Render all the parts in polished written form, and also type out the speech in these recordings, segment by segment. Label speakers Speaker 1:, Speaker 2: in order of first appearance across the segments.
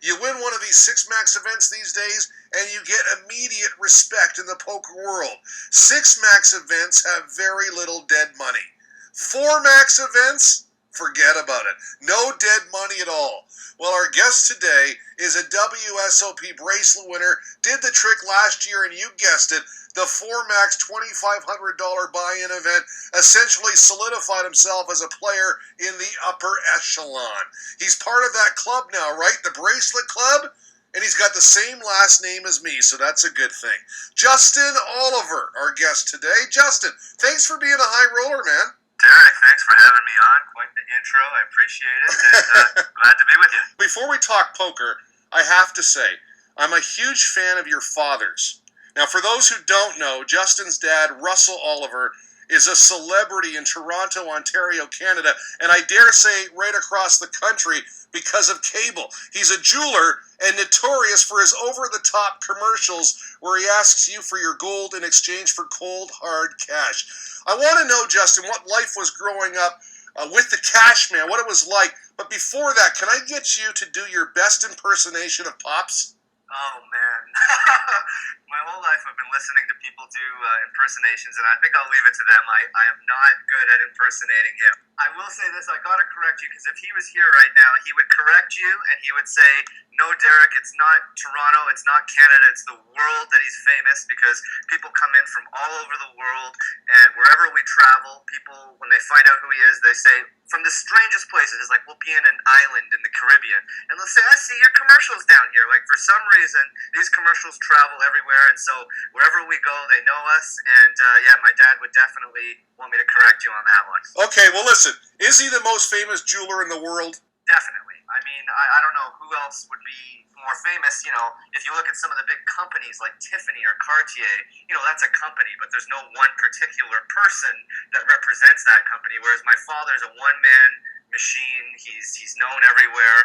Speaker 1: You win one of these 6-max events these days, and you get immediate respect in the poker world. 6-max events have very little dead money. 4-max events? Forget about it. No dead money at all. Well, our guest today is a WSOP Bracelet winner, did the trick last year, and you guessed it, the 4-max $2,500 buy-in event essentially solidified himself as a player in the upper echelon. He's part of that club now, right? The Bracelet Club? And he's got the same last name as me, so that's a good thing. Justin Oliver, our guest today. Justin, thanks for being a high roller, man.
Speaker 2: Derek, thanks for having me on. Quite the intro. I appreciate it, and glad to be with you.
Speaker 1: Before we talk poker, I have to say, I'm a huge fan of your father's. Now, for those who don't know, Justin's dad, Russell Oliver, is a celebrity in Toronto, Ontario, Canada, and I dare say right across the country because of cable. He's a jeweler and notorious for his over-the-top commercials where he asks you for your gold in exchange for cold, hard cash. I want to know, Justin, what life was growing up with the cash man, what it was like. But before that, can I get you to do your best impersonation of Pops?
Speaker 2: Oh, man. My whole life I've been listening to people do impersonations, and I think I'll leave it to them. I am not good at impersonating him. I will say this, I gotta correct you, because if he was here right now, he would correct you, and he would say, no, Derek, it's not Toronto, it's not Canada, it's the world that he's famous, because people come in from all over the world, and wherever we travel, people, when they find out who he is, they say, from the strangest places, like we'll be in an island in the Caribbean, and they'll say, I see your commercials down here. Like, for some reason, these commercials travel everywhere, and so wherever we go, they know us, and yeah, my dad would definitely want me to correct you on that one.
Speaker 1: Okay, well listen, is he the most famous jeweler in the world?
Speaker 2: Definitely. I mean, I don't know who else would be more famous. You know, if you look at some of the big companies like Tiffany or Cartier, you know, that's a company, but there's no one particular person that represents that company, whereas my father's a one-man machine. He's known everywhere,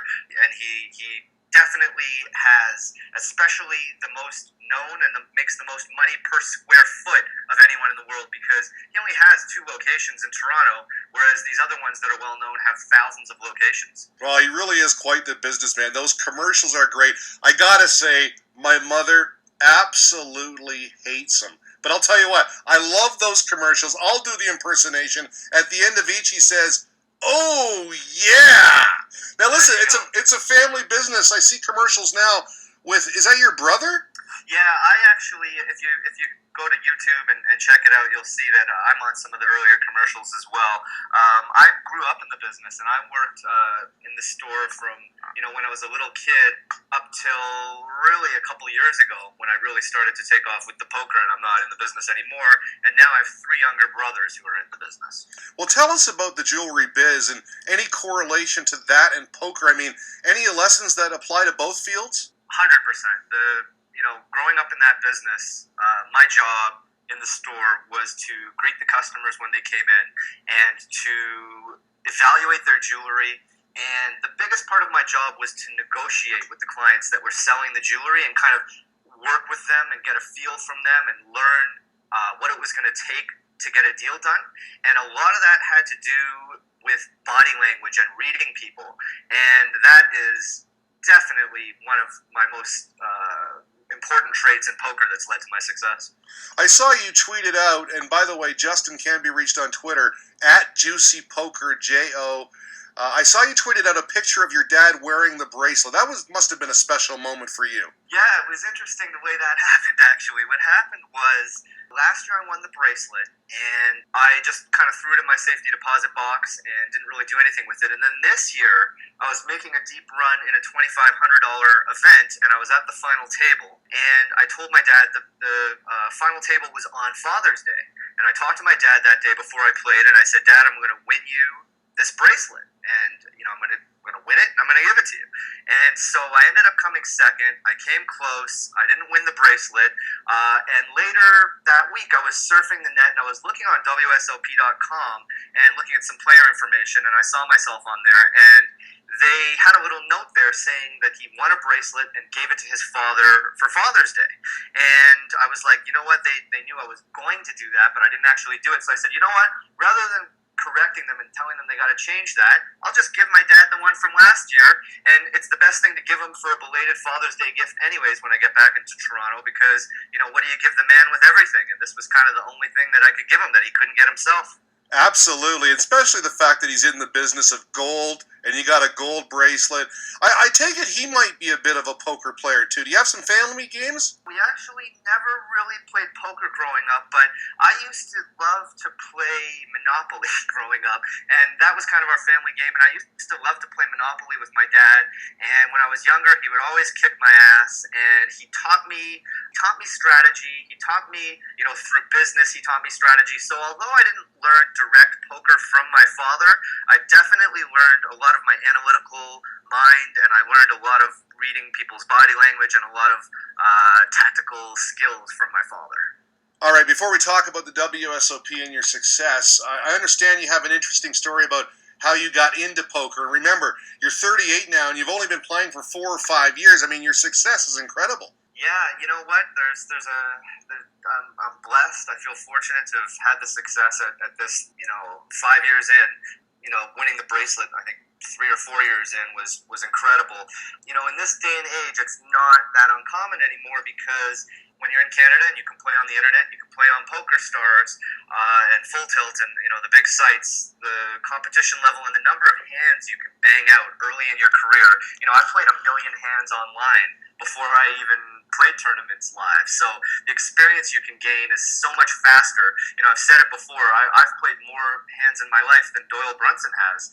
Speaker 2: and he definitely has, especially the most known and makes the most money per square foot of anyone in the world, because he only has 2 locations in Toronto, whereas these other ones that are well known have thousands of locations.
Speaker 1: Well, he really is quite the businessman. Those commercials are great. I gotta say, my mother absolutely hates them. But I'll tell you what, I love those commercials. I'll do the impersonation. At the end of each, he says, "Oh yeah!" Now listen, it's a family business. I see commercials now with. Is that your brother?
Speaker 2: Yeah, I actually, if you go to YouTube and check it out, you'll see that I'm on some of the earlier commercials as well. I grew up in the business, and I worked in the store from, you know, when I was a little kid up till really a couple years ago, when I really started to take off with the poker, and I'm not in the business anymore. And now I have 3 younger brothers who are in the business.
Speaker 1: Well, tell us about the jewelry biz and any correlation to that and poker. I mean, any lessons that apply to both fields?
Speaker 2: 100%. You know, growing up in that business, my job in the store was to greet the customers when they came in and to evaluate their jewelry. And the biggest part of my job was to negotiate with the clients that were selling the jewelry and kind of work with them and get a feel from them and learn what it was going to take to get a deal done. And a lot of that had to do with body language and reading people. And that is definitely one of my most important traits in poker that's led to my success.
Speaker 1: I saw you tweet it out, and by the way, Justin can be reached on Twitter at JuicyPokerJO. I saw you tweeted out a picture of your dad wearing the bracelet. That must have been a special moment for you.
Speaker 2: Yeah, it was interesting the way that happened, actually. What happened was, last year I won the bracelet, and I just kind of threw it in my safety deposit box and didn't really do anything with it. And then this year, I was making a deep run in a $2,500 event, and I was at the final table. And I told my dad the final table was on Father's Day. And I talked to my dad that day before I played, and I said, Dad, I'm going to win you this bracelet. And, you know, I'm going to win it, and I'm going to give it to you. And so I ended up coming second. I came close. I didn't win the bracelet. And later that week, I was surfing the net, and I was looking on WSOP.com and looking at some player information, and I saw myself on there. And they had a little note there saying that he won a bracelet and gave it to his father for Father's Day. And I was like, you know what? They knew I was going to do that, but I didn't actually do it. So I said, you know what? Rather than correcting them and telling them they got to change that, I'll just give my dad the one from last year, and it's the best thing to give him for a belated Father's Day gift anyways when I get back into Toronto, because, what do you give the man with everything? And this was kind of the only thing that I could give him that he couldn't get himself.
Speaker 1: Absolutely, especially the fact that he's in the business of gold and you got a gold bracelet. I take it he might be a bit of a poker player too. Do you have some family games?
Speaker 2: We actually never really played poker growing up, but I used to love to play Monopoly growing up, and that was kind of our family game, and I used to love to play Monopoly with my dad, and when I was younger, he would always kick my ass, and he taught me strategy, he taught me, through business, he taught me strategy, so although I didn't learn direct poker from my father, I definitely learned a lot of my analytical mind, and I learned a lot of reading people's body language and a lot of tactical skills from my father.
Speaker 1: All right, before we talk about the WSOP and your success, I understand you have an interesting story about how you got into poker. And remember, you're 38 now, and you've only been playing for 4 or 5 years. I mean, your success is incredible.
Speaker 2: Yeah, you know what? I'm blessed. I feel fortunate to have had the success at this, 5 years in. Winning the bracelet, I think 3 or 4 years in was incredible. In this day and age, it's not that uncommon anymore, because when you're in Canada and you can play on the internet, you can play on PokerStars and Full Tilt and the big sites, the competition level and the number of hands you can bang out early in your career. I played 1 million hands online before I even played tournaments live. So the experience you can gain is so much faster. I've said it before, I've played more hands in my life than Doyle Brunson has.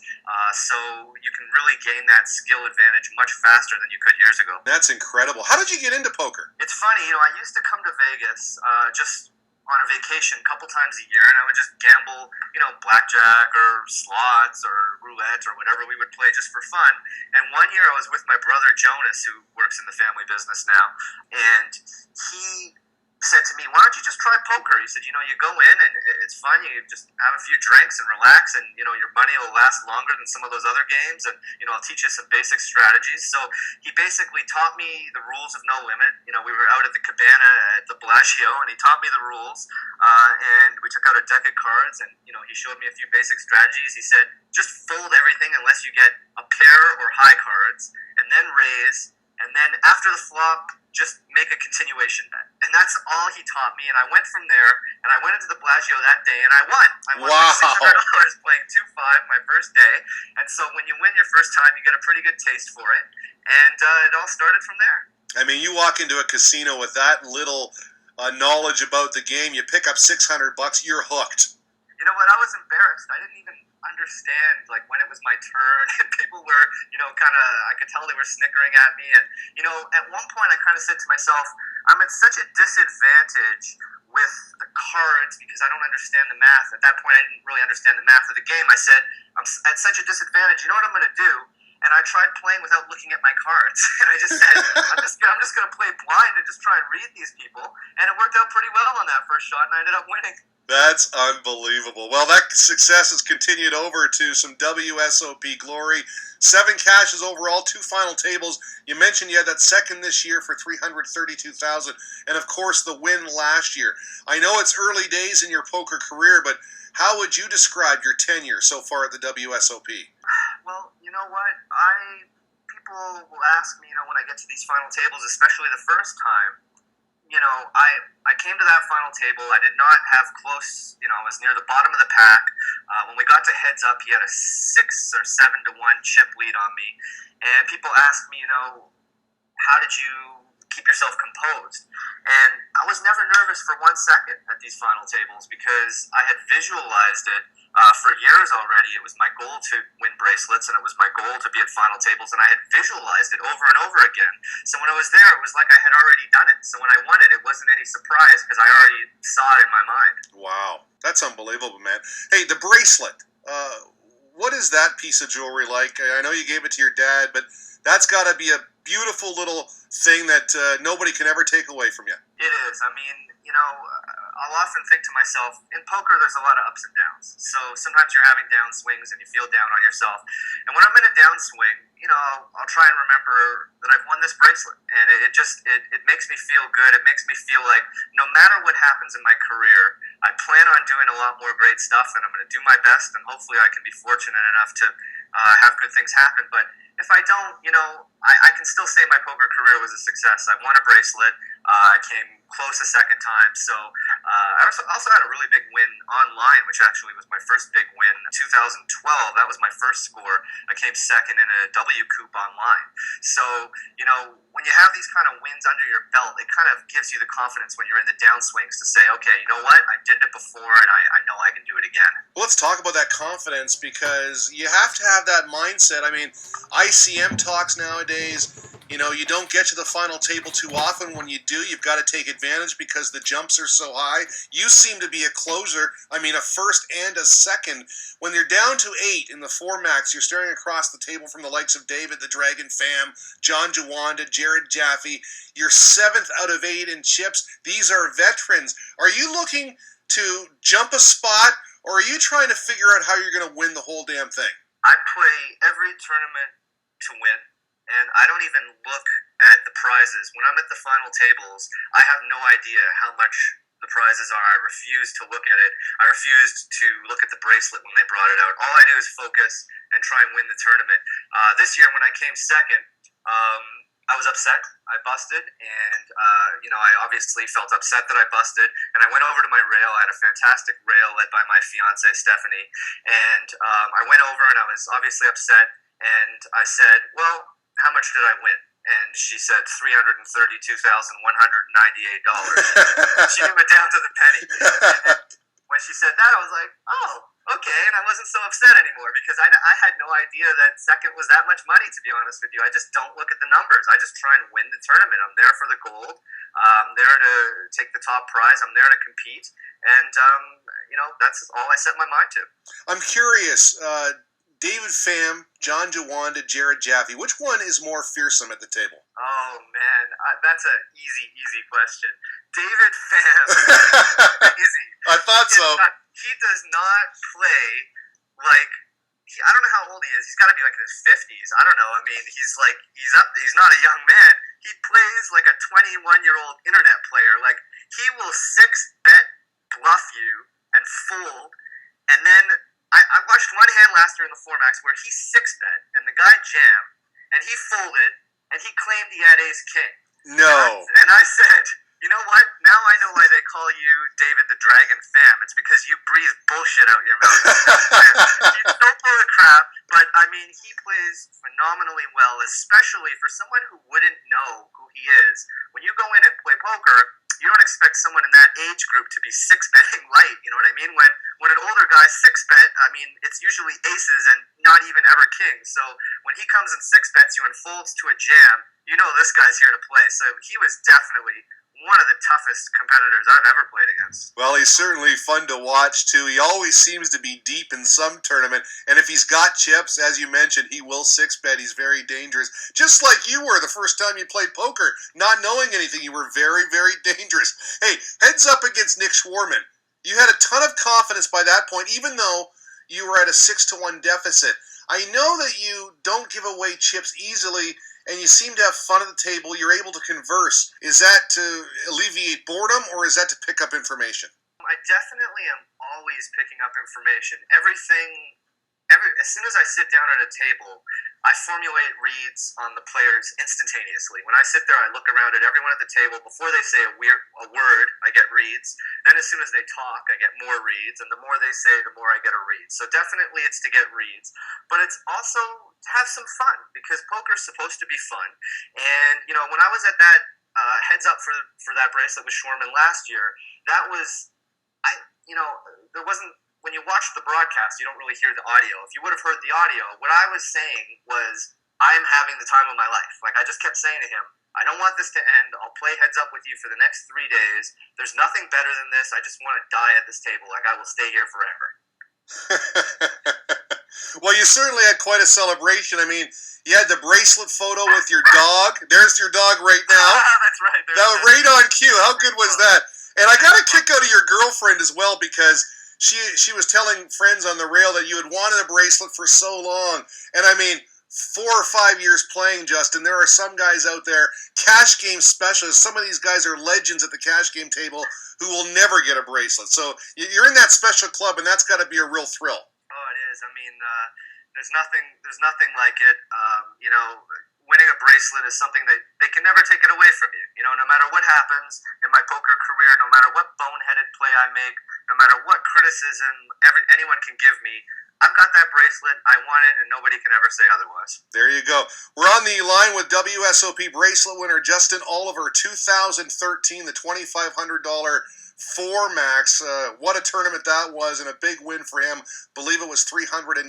Speaker 2: So you can really gain that skill advantage much faster than you could years ago.
Speaker 1: That's incredible. How did you get into poker?
Speaker 2: It's funny, I used to come to Vegas just on a vacation a couple times a year, and I would just gamble, blackjack or slots or roulette or whatever we would play just for fun. And one year I was with my brother Jonas, who works in the family business now, and he said to me, "Why don't you just try poker?" He said, "You go in and it's fun. You just have a few drinks and relax, and your money will last longer than some of those other games. And I'll teach you some basic strategies." So he basically taught me the rules of No Limit. We were out at the Cabana at the Bellagio, and he taught me the rules. And we took out a deck of cards, and he showed me a few basic strategies. He said, "Just fold everything unless you get a pair or high cards, and then raise, and then after the flop, just make a continuation bet." And that's all he taught me. And I went from there, and I went into the Bellagio that day, and I won. I won like $600 playing 2-5 my first day. And so when you win your first time, you get a pretty good taste for it. And it all started from there.
Speaker 1: I mean, you walk into a casino with that little knowledge about the game, you pick up $600, you're hooked.
Speaker 2: You know what? I was embarrassed. I didn't even understand when it was my turn, and people were I could tell they were snickering at me, and at one point I kind of said to myself, I'm at such a disadvantage with the cards because I don't understand the math. At that point I didn't really understand the math of the game. I said, I'm at such a disadvantage, you know what I'm going to do? And I tried playing without looking at my cards, and I just said, I'm just going to play blind and just try and read these people, and it worked out pretty well on that first shot, and I ended up winning.
Speaker 1: That's unbelievable. Well, that success has continued over to some WSOP glory. 7 cashes overall, 2 final tables. You mentioned you had that second this year for $332,000, and of course the win last year. I know it's early days in your poker career, but how would you describe your tenure so far at the WSOP?
Speaker 2: Well, you know what? People will ask me, when I get to these final tables, especially the first time, I came to that final table. I did not have close, I was near the bottom of the pack. When we got to heads up, he had a 6 or 7 to 1 chip lead on me. And people asked me, how did you keep yourself composed? And I was never nervous for 1 second at these final tables because I had visualized it for years already. It was my goal to win bracelets, and it was my goal to be at final tables, and I had visualized it over and over again. So when I was there, it was like I had already done it. So when I won it, it wasn't any surprise because I already saw it in my mind. Wow.
Speaker 1: That's unbelievable, man. Hey, the bracelet. What is that piece of jewelry like? I know you gave it to your dad, but that's got to be a beautiful little thing that nobody can ever take away from you.
Speaker 2: It is. I mean, I'll often think to myself, in poker, there's a lot of ups and downs. So sometimes you're having down swings and you feel down on yourself. And when I'm in a downswing, I'll try and remember that I've won this bracelet. And it makes me feel good. It makes me feel like no matter what happens in my career, I plan on doing a lot more great stuff, and I'm going to do my best, and hopefully I can be fortunate enough to have good things happen. But if I don't, I can still say my poker career was a success. I won a bracelet. I came close a second time. So I also had a really big win online, which actually was my first big win in 2012. That was my first score. I came second in a W Coupe online. So, when you have these kind of wins under your belt, it kind of gives you the confidence when you're in the downswings to say, okay, you know what? I did it before, and I know I can do it again.
Speaker 1: Well, let's talk about that confidence, because you have to have that mindset. I mean, ICM talks nowadays, you don't get to the final table too often. When you do, you've got to take advantage because the jumps are so high. You seem to be a closer, a first and a second. When you're down to 8 in the 4 max, you're staring across the table from the likes of David the Dragon Pham, John Jawanda, Jared Jaffe. You're 7th out of 8 in chips. These are veterans. Are you looking to jump a spot, or are you trying to figure out how you're going to win the whole damn thing?
Speaker 2: I play every tournament to win, and I don't even look at the prizes. When I'm at the final tables, I have no idea how much the prizes are. I refuse to look at it. I refused to look at the bracelet when they brought it out. All I do is focus and try and win the tournament. This year, when I came second, I was upset. I busted, and I obviously felt upset that I busted. And I went over to my rail. I had a fantastic rail led by my fiance Stephanie, and I went over, and I was obviously upset. And I said, "Well, how much did I win?" And she said $332,198. She knew it down to the penny. And when she said that, I was like, "Oh, okay." And I wasn't so upset anymore, because I had no idea that second was that much money, to be honest with you. I just don't look at the numbers. I just try and win the tournament. I'm there for the gold. I'm there to take the top prize. I'm there to compete. And, that's all I set my mind to.
Speaker 1: I'm curious, David Pham, John Jawanda, Jared Jaffe, which one is more fearsome at the table?
Speaker 2: Oh, man, that's an easy question. David Pham, easy.
Speaker 1: I thought so.
Speaker 2: He does not play like, I don't know how old he is. He's got to be like in his 50s. I don't know. I mean, he's not a young man. He plays like a 21-year-old internet player. Like, he will 6-bet bluff you and fold, and then I watched one hand last year in the 4 max where he 6-bet and the guy jammed and he folded and he claimed he had ace king.
Speaker 1: No.
Speaker 2: And I said, you know what? Now I know why they call you David the Dragon Pham. It's because you breathe bullshit out your mouth. You don't pull the crap, but I mean, he plays phenomenally well, especially for someone who wouldn't know who he is. When you go in and play poker, you don't expect someone in that age group to be 6-betting light. You know what I mean? When an older guy 6-bet, I mean, it's usually aces and not even ever kings. So when he comes and 6-bets you and folds to a jam, you know this guy's here to play. So he was definitely one of the toughest competitors I've ever played against.
Speaker 1: Well, he's certainly fun to watch, too. He always seems to be deep in some tournament, and if he's got chips, as you mentioned, he will 6-bet. He's very dangerous. Just like you were the first time you played poker, not knowing anything. You were very, very dangerous. Hey, heads up against Nick Schwarman. You had a ton of confidence by that point, even though you were at a 6-1 deficit. I know that you don't give away chips easily, and you seem to have fun at the table. You're able to converse. Is that to alleviate boredom, or is that to pick up information?
Speaker 2: I definitely am always picking up information. As soon as I sit down at a table, I formulate reads on the players instantaneously. When I sit there, I look around at everyone at the table. Before they say a word, I get reads. Then as soon as they talk, I get more reads. And the more they say, the more I get a read. So definitely it's to get reads. But it's also to have some fun, because poker's supposed to be fun. And, when I was at that heads up for that bracelet with Schwarman last year, that was, there wasn't, when you watch the broadcast, you don't really hear the audio. If you would have heard the audio, what I was saying was, I'm having the time of my life. Like, I just kept saying to him, I don't want this to end. I'll play heads up with you for the next 3 days. There's nothing better than this. I just want to die at this table. Like, I will stay here forever.
Speaker 1: Well, you certainly had quite a celebration. I mean, you had the bracelet photo with your dog. There's your dog right now.
Speaker 2: That's right.
Speaker 1: That was right on cue. How good was that? And I got a kick out of your girlfriend as well, because she was telling friends on the rail that you had wanted a bracelet for so long. And I mean, 4 or 5 years playing, Justin, there are some guys out there, cash game specialists. Some of these guys are legends at the cash game table who will never get a bracelet. So you're in that special club, and that's got to be a real thrill.
Speaker 2: Oh, it is. I mean, there's nothing like it. Winning a bracelet is something that they can never take it away from you. No matter what happens in my poker career, no matter what boneheaded play I make, no matter what criticism anyone can give me, I've got that bracelet. I want it, and nobody can ever say otherwise.
Speaker 1: There you go. We're on the line with WSOP Bracelet winner Justin Oliver, 2013, the $2,500 4-max. What a tournament that was, and a big win for him. Believe it was $309,000.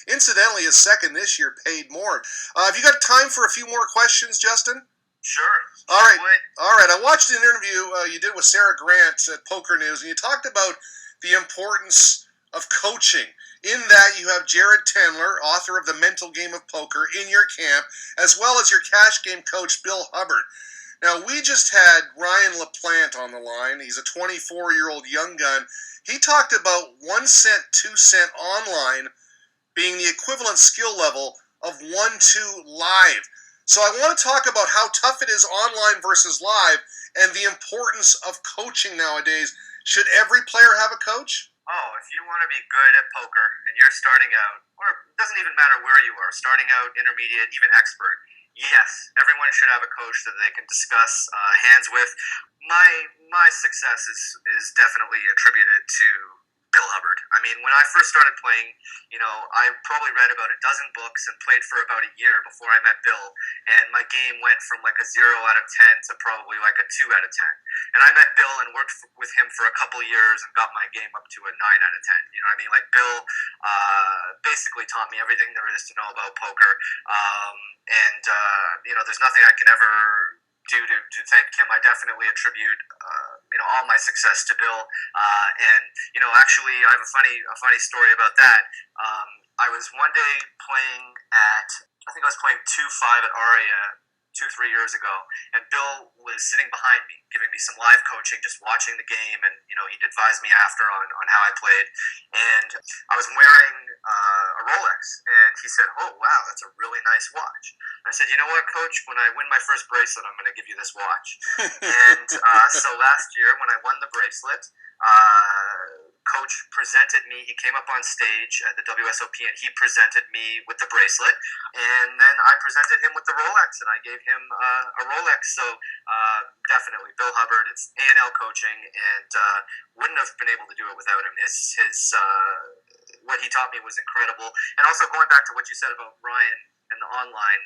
Speaker 1: Incidentally, his second this year paid more. Have you got time for a few more questions, Justin?
Speaker 2: Sure.
Speaker 1: All right. I watched an interview you did with Sarah Grant at Poker News, and you talked about the importance of coaching. In that, you have Jared Tendler, author of The Mental Game of Poker, in your camp, as well as your cash game coach, Bill Hubbard. Now, we just had Ryan LaPlante on the line. He's a 24-year-old young gun. He talked about 1 cent, 2 cent online being the equivalent skill level of 1-2 live. So I want to talk about how tough it is online versus live and the importance of coaching nowadays. Should every player have a coach?
Speaker 2: Oh, if you want to be good at poker and you're starting out, or it doesn't even matter where you are, starting out, intermediate, even expert, yes, everyone should have a coach that they can discuss hands with. My success is definitely attributed to Bill Hubbard. I mean, when I first started playing, I probably read about a dozen books and played for about a year before I met Bill, and my game went from like a 0 out of 10 to probably like a 2 out of 10. And I met Bill and worked with him for a couple years and got my game up to a 9 out of 10. You know what I mean? Like, Bill basically taught me everything there is to know about poker. There's nothing I can ever do to thank him. I definitely attribute all my success to Bill. Actually, I have a funny story about that. I was one day playing I think I was playing 2-5 at Aria 2-3 years ago, and Bill was sitting behind me, giving me some live coaching, just watching the game, and he'd advise me after on how I played. And I was wearing a Rolex, and he said, "Oh wow, that's a really nice watch." And I said, "You know what, Coach? When I win my first bracelet, I'm going to give you this watch." And so last year, when I won the bracelet, Coach presented me. He came up on stage at the WSOP, and he presented me with the bracelet, and then I presented him with the Rolex, and I gave him a Rolex. So definitely, Bill Hubbard. It's A&L coaching, and wouldn't have been able to do it without him. His what he taught me was incredible. And also going back to what you said about Ryan and the online,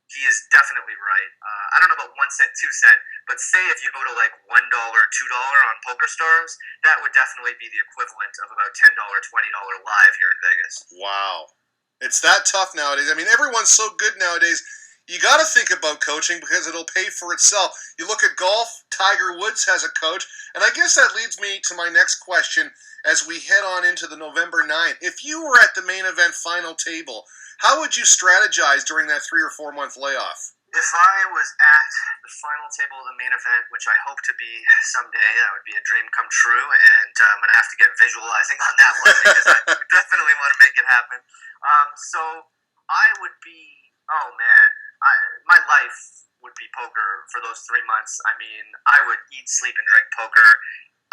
Speaker 2: he is definitely right. I don't know about 1 cent, 2 cent, but say if you go to like $1, $2 on PokerStars, that would definitely be the equivalent of about $10, $20 live here in Vegas.
Speaker 1: Wow. It's that tough nowadays. I mean, everyone's so good nowadays. You got to think about coaching because it'll pay for itself. You look at golf, Tiger Woods has a coach, and I guess that leads me to my next question as we head on into the November 9th. If you were at the main event final table, how would you strategize during that 3 or 4 month layoff?
Speaker 2: If I was at the final table of the main event, which I hope to be someday, that would be a dream come true, and I'm going to have to get visualizing on that one because I definitely want to make it happen. So I would be, my life would be poker for those 3 months. I mean, I would eat, sleep, and drink poker.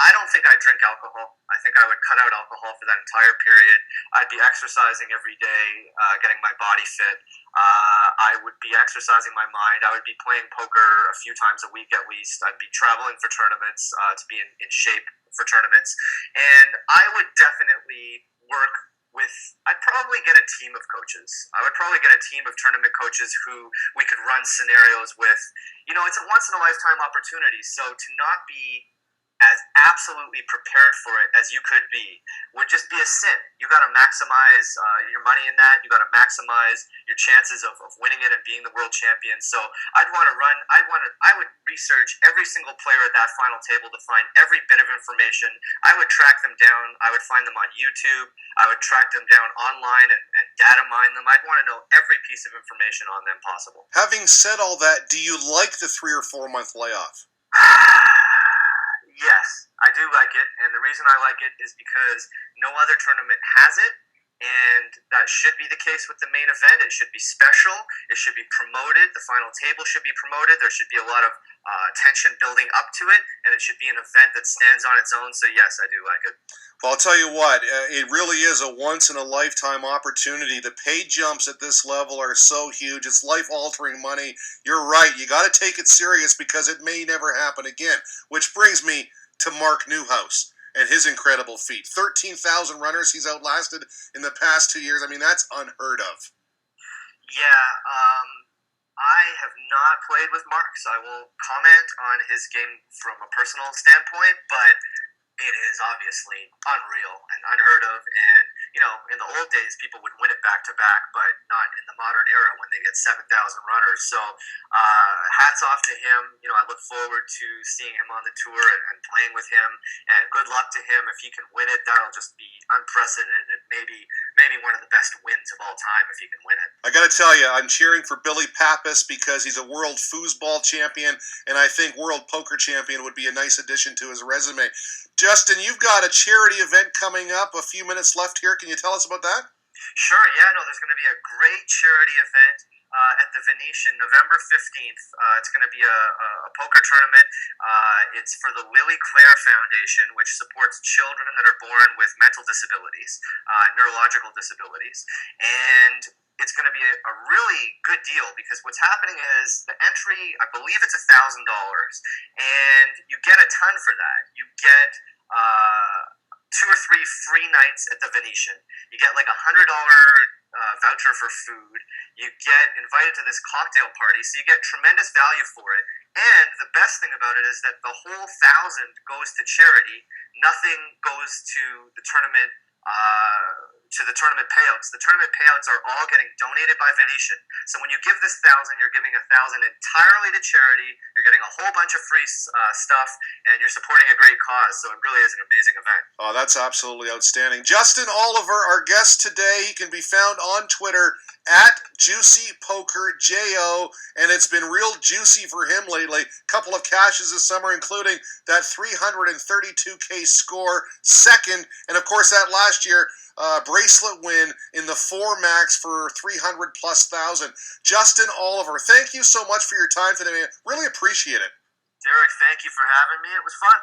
Speaker 2: I don't think I'd drink alcohol. I think I would cut out alcohol for that entire period. I'd be exercising every day, getting my body fit. I would be exercising my mind. I would be playing poker a few times a week at least. I'd be traveling for tournaments to be in shape for tournaments. And I would definitely work I'd probably get a team of coaches. I would probably get a team of tournament coaches who we could run scenarios with. It's a once-in-a-lifetime opportunity, so to not be as absolutely prepared for it as you could be would just be a sin. You got to maximize your money in that. You got to maximize your chances of winning it and being the world champion. So I would research every single player at that final table to find every bit of information. I would track them down. I would find them on YouTube. I would track them down online and data mine them. I'd want to know every piece of information on them possible.
Speaker 1: Having said all that, do you like the 3 or 4 month layoff?
Speaker 2: Yes, I do like it, and the reason I like it is because no other tournament has it, and that should be the case with the main event. It should be special. It should be promoted. The final table should be promoted. There should be a lot of tension building up to it, and it should be an event that stands on its own. So yes, I do like it.
Speaker 1: Well, I'll tell you what, it really is a once-in-a-lifetime opportunity. The pay jumps at this level are so huge. It's life-altering money. You're right. You got to take it serious because it may never happen again. Which brings me to Mark Newhouse and his incredible feat. 13,000 runners he's outlasted in the past 2 years. I mean, that's unheard of.
Speaker 2: Yeah, I have not played with Mark, so I won't comment on his game from a personal standpoint, but it is obviously unreal and unheard of. And, in the old days, people would win it back to back, but not in the modern era when they get 7,000 runners. So hats off to him. I look forward to seeing him on the tour and playing with him. And good luck to him. If he can win it, that'll just be unprecedented. Maybe one of the best wins of all time if he can win it.
Speaker 1: I got to tell you, I'm cheering for Billy Pappas because he's a world foosball champion, and I think world poker champion would be a nice addition to his resume. Justin, you've got a charity event coming up. A few minutes left here. Can you tell us about that?
Speaker 2: Sure, yeah. No, there's going to be a great charity event at the Venetian November 15th. It's going to be a poker tournament. It's for the Lily Claire Foundation, which supports children that are born with mental disabilities, neurological disabilities. And it's going to be a really good deal because what's happening is the entry, I believe it's $1,000, and you get a ton for that. You get 2 or 3 free nights at the Venetian. You get like $100 voucher for food. You get invited to this cocktail party, so you get tremendous value for it. And the best thing about it is that the whole 1,000 goes to charity. Nothing goes to the tournament. Payouts. The tournament payouts are all getting donated by Venetian. So when you give this 1,000, you're giving 1,000 entirely to charity. You're getting a whole bunch of free stuff, and you're supporting a great cause. So it really is an amazing event.
Speaker 1: Oh, that's absolutely outstanding. Justin Oliver, our guest today, he can be found on Twitter at JuicyPokerJO, and it's been real juicy for him lately. Couple of cashes this summer, including that 332K score, second, and of course that last year bracelet win in the 4 max for 300 plus thousand. Justin Oliver, thank you so much for your time today, man. Really appreciate it.
Speaker 2: Derek, thank you for having me. It was fun.